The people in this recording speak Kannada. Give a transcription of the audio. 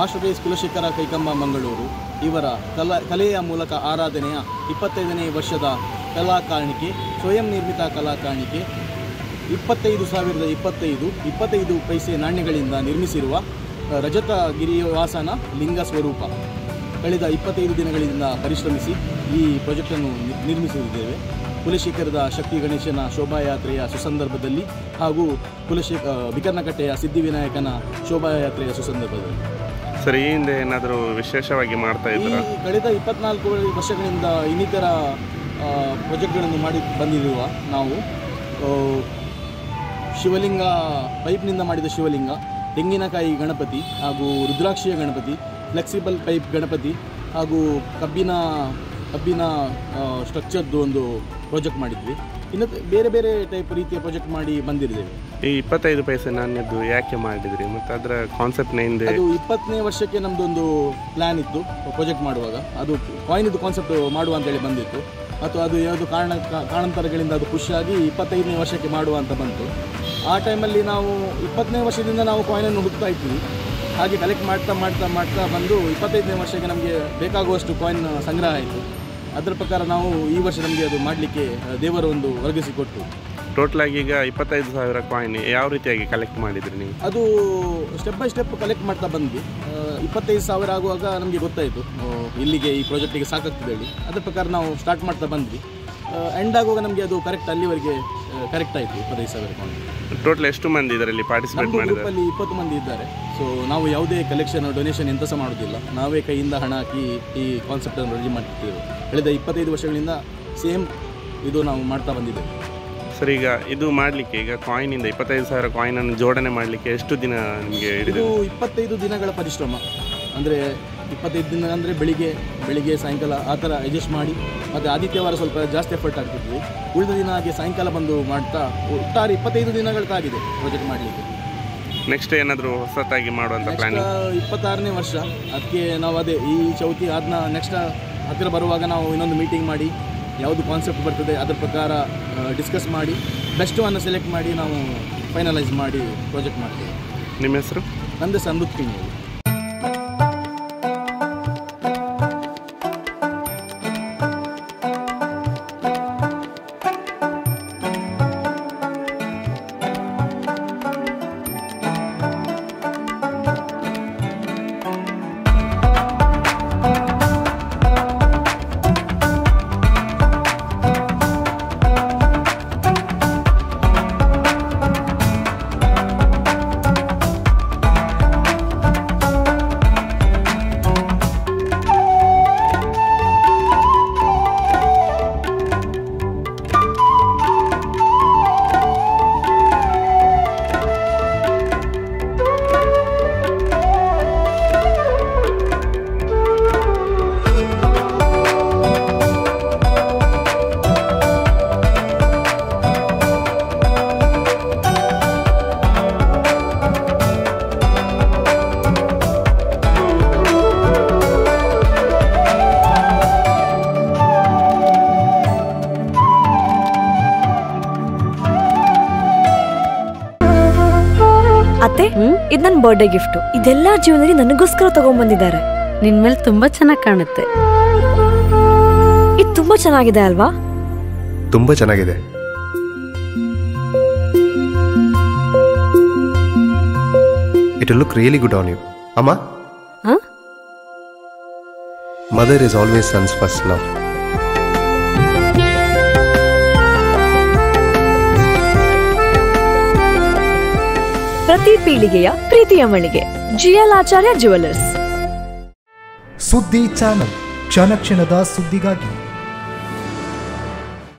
ಮಾಸ್ಟರ್ ಪಿ ಕುಲಶೇಖರ ಕೈಕಂಬ ಮಂಗಳೂರು ಇವರ ಕಲೆಯ ಮೂಲಕ ಆರಾಧನೆಯ 25ನೇ ವರ್ಷದ ಕಲಾಕಾಣಿಕೆ, ಸ್ವಯಂ ನಿರ್ಮಿತ ಕಲಾಕಾಣಿಕೆ 25,025 ಪೈಸೆ ನಾಣ್ಯಗಳಿಂದ ನಿರ್ಮಿಸಿರುವ ರಜತ ಗಿರಿವಾಸನ ಲಿಂಗ ಸ್ವರೂಪ. ಕಳೆದ 25 ದಿನಗಳಿಂದ ಪರಿಶ್ರಮಿಸಿ ಈ ಪ್ರಾಜೆಕ್ಟನ್ನು ನಿರ್ಮಿಸಿದ್ದೇವೆ. ಕುಲಶೇಖರದ ಶಕ್ತಿ ಗಣೇಶನ ಶೋಭಾಯಾತ್ರೆಯ ಸುಸಂದರ್ಭದಲ್ಲಿ ಹಾಗೂ ಬಿಕರ್ನಕಟ್ಟೆಯ ಸಿದ್ಧಿವಿನಾಯಕನ ಶೋಭಾಯಾತ್ರೆಯ ಸುಸಂದರ್ಭದಲ್ಲಿ. ಸರ್, ಈ ಹಿಂದೆ ಏನಾದರೂ ವಿಶೇಷವಾಗಿ ಮಾಡ್ತಾ ಇದ್ದೀರಾ? ಕಳೆದ 24 ವರ್ಷಗಳಿಂದ ಇನ್ನಿತರ ಪ್ರಾಜೆಕ್ಟ್ಗಳನ್ನು ಮಾಡಿ ಬಂದಿರುವ ನಾವು ಶಿವಲಿಂಗ, ಪೈಪ್ನಿಂದ ಮಾಡಿದ ಶಿವಲಿಂಗ, ತೆಂಗಿನಕಾಯಿ ಗಣಪತಿ ಹಾಗೂ ರುದ್ರಾಕ್ಷಿಯ ಗಣಪತಿ, ಫ್ಲೆಕ್ಸಿಬಲ್ ಪೈಪ್ ಗಣಪತಿ ಹಾಗೂ ಕಬ್ಬಿನ ಸ್ಟ್ರಕ್ಚರ್ದು ಒಂದು ಪ್ರಾಜೆಕ್ಟ್ ಮಾಡಿದ್ವಿ. ಇನ್ನು ಬೇರೆ ಬೇರೆ ಟೈಪ್ ರೀತಿಯ ಪ್ರಾಜೆಕ್ಟ್ ಮಾಡಿ ಬಂದಿದ್ದೇವೆ. ಈ 25 ಪೈಸೆ ನಾಣ್ಯದ್ದು ಯಾಕೆ ಮಾಡಿದ್ರಿ ಮತ್ತು ಅದರ ಕಾನ್ಸೆಪ್ಟ್ನ ಹಿಂದೆ? ಅದು 20ನೇ ವರ್ಷಕ್ಕೆ ನಮ್ಮದೊಂದು ಪ್ಲ್ಯಾನ್ ಇತ್ತು ಪ್ರಾಜೆಕ್ಟ್ ಮಾಡುವಾಗ. ಅದು ಕಾಯಿನ್ದು ಕಾನ್ಸೆಪ್ಟ್ ಮಾಡುವ ಅಂತೇಳಿ ಬಂದಿತ್ತು ಮತ್ತು ಅದು ಯಾವುದು ಕಾರಣಾಂತರಗಳಿಂದ ಅದು ಖುಷಿಯಾಗಿ 25ನೇ ವರ್ಷಕ್ಕೆ ಮಾಡುವ ಅಂತ ಬಂತು. ಆ ಟೈಮಲ್ಲಿ ನಾವು 20ನೇ ವರ್ಷದಿಂದ ನಾವು ಕಾಯಿನನ್ನು ಹುಡುಕ್ತಾ ಇದ್ವಿ. ಹಾಗೆ ಕಲೆಕ್ಟ್ ಮಾಡ್ತಾ ಬಂದು 25ನೇ ವರ್ಷಕ್ಕೆ ನಮಗೆ ಬೇಕಾಗುವಷ್ಟು ಕಾಯಿನ್ ಸಂಗ್ರಹ ಆಯಿತು. ಅದರ ಪ್ರಕಾರ ನಾವು ಈ ವರ್ಷ ನಮಗೆ ಅದು ಮಾಡಲಿಕ್ಕೆ ದೇವರು ಒಂದು ಒದಗಿಸಿಕೊಟ್ಟು. ಟೋಟಲ್ ಆಗಿ ಈಗ 25,000 ಕಾಯಿನ್ ಯಾವ ರೀತಿಯಾಗಿ ಕಲೆಕ್ಟ್ ಮಾಡಿದ್ರಿ ನೀವು? ಅದು ಸ್ಟೆಪ್ ಬೈ ಸ್ಟೆಪ್ ಕಲೆಕ್ಟ್ ಮಾಡ್ತಾ ಬಂದ್ವಿ. 25,000 ಆಗುವಾಗ ನಮಗೆ ಗೊತ್ತಾಯಿತು ಇಲ್ಲಿಗೆ ಈ ಪ್ರಾಜೆಕ್ಟಿಗೆ ಸಾಕಾಗ್ತದೆ ಹೇಳಿ. ಅದರ ಪ್ರಕಾರ ನಾವು ಸ್ಟಾರ್ಟ್ ಮಾಡ್ತಾ ಬಂದ್ವಿ. ಎಂಡ್ ಆಗುವಾಗ ನಮಗೆ ಅದು ಕರೆಕ್ಟ್ ಅಲ್ಲಿವರೆಗೆ ಕರೆಕ್ಟ್ ಆಯಿತು 25,000 ಕಾಯಿನ್. ಟೋಟಲ್ ಎಷ್ಟು ಮಂದಿ ಇದರಲ್ಲಿ ಪಾರ್ಟಿಸಿಪೇಟ್ ಮಾಡಿದ್ದಾರೆ? ಗ್ರೂಪಲ್ಲಿ 20 ಮಂದಿ ಇದ್ದಾರೆ. ಸೊ ನಾವು ಯಾವುದೇ ಕಲೆಕ್ಷನ್ ಡೊನೇಷನ್ ಎಂತ ಸಹ ಮಾಡೋದಿಲ್ಲ, ನಾವೇ ಕೈಯಿಂದ ಹಣ ಹಾಕಿ ಈ ಕಾನ್ಸೆಪ್ಟನ್ನು ರೆಡಿ ಮಾಡ್ತಿದ್ದೇವೆ. ಕಳೆದ 25 ವರ್ಷಗಳಿಂದ ಸೇಮ್ ಇದು ನಾವು ಮಾಡ್ತಾ ಬಂದಿದ್ದೇವೆ. ಸರ್, ಈಗ ಇದು ಮಾಡಲಿಕ್ಕೆ ಈಗ ಕಾಯಿನಿಂದ 25,000 ಕಾಯಿನನ್ನು ಜೋಡಣೆ ಮಾಡಲಿಕ್ಕೆ ಎಷ್ಟು ದಿನ ನಿಮಗೆ ಹಿಡಿದು? 25 ದಿನಗಳ ಪರಿಶ್ರಮ. ಅಂದರೆ 25 ದಿನ ಅಂದರೆ ಬೆಳಿಗ್ಗೆ ಸಾಯಂಕಾಲ ಆ ಥರ ಅಡ್ಜಸ್ಟ್ ಮಾಡಿ, ಮತ್ತು ಆದಿತ್ಯವಾರ ಸ್ವಲ್ಪ ಜಾಸ್ತಿ ಎಫರ್ಟ್ ಆಗ್ತಿದ್ವಿ. ಉಳಿದ ದಿನ ಹಾಗೆ ಸಾಯಂಕಾಲ ಬಂದು ಮಾಡ್ತಾ ಒಟ್ಟಾರೆ 25 ದಿನಗಳಾಗಿದೆ ಪ್ರಾಜೆಕ್ಟ್ ಮಾಡಲಿಕ್ಕೆ. ನೆಕ್ಸ್ಟ್ ಏನಾದರೂ ಹೊಸತಾಗಿ ಮಾಡುವಂಥ ಪ್ಲಾನ್? 26ನೇ ವರ್ಷ, ಅದಕ್ಕೆ ನಾವು ಅದೇ ಈ ಚೌತಿ ಆದ್ನ ನೆಕ್ಸ್ಟ್ ಹತ್ತಿರ ಬರುವಾಗ ನಾವು ಇನ್ನೊಂದು ಮೀಟಿಂಗ್ ಮಾಡಿ ಯಾವುದು ಕಾನ್ಸೆಪ್ಟ್ ಬರ್ತದೆ ಅದರ ಪ್ರಕಾರ ಡಿಸ್ಕಸ್ ಮಾಡಿ ಬೆಸ್ಟನ್ನು ಸೆಲೆಕ್ಟ್ ಮಾಡಿ ನಾವು ಫೈನಲೈಸ್ ಮಾಡಿ ಪ್ರಾಜೆಕ್ಟ್ ಮಾಡ್ತೀವಿ. ನಿಮ್ಮ ಹೆಸರು? ನಂದು ಸಂದೂತ್ ಪಿಂಗ್. ಅತ್ತೆ, ಇದು ನನ್ನ ಬರ್ಡೇ ಗಿಫ್ಟ್. ಇದೆಲ್ಲ ಜೀವನದಲ್ಲಿ ನನಗೋಸ್ಕರ ತಗೊಂಡ್ಬಂದಿದ್ದಾರೆ. ನಿನ್ ಮೇಲೆ ತುಂಬಾ ಚೆನ್ನಾಗಿ ಕಾಣುತ್ತೆ. ಇದು ತುಂಬಾ ಚೆನ್ನಾಗಿದೆ ಅಲ್ವಾ? ತುಂಬಾ ಚೆನ್ನಾಗಿದೆ. It will look really good on you. Amma? Huh? Mother is always son's first love. ಪ್ರತಿ ಪೀಳಿಗೆಯ ಪ್ರೀತಿಯ ಮಳಿಗೆ ಜಿಎಲ್ ಆಚಾರ್ಯ ಜ್ಯುವೆಲರ್ಸ್. ಸುದ್ದಿ ಚಾನಲ್, ಕ್ಷಣ ಕ್ಷಣದ ಸುದ್ದಿಗಾಗಿ.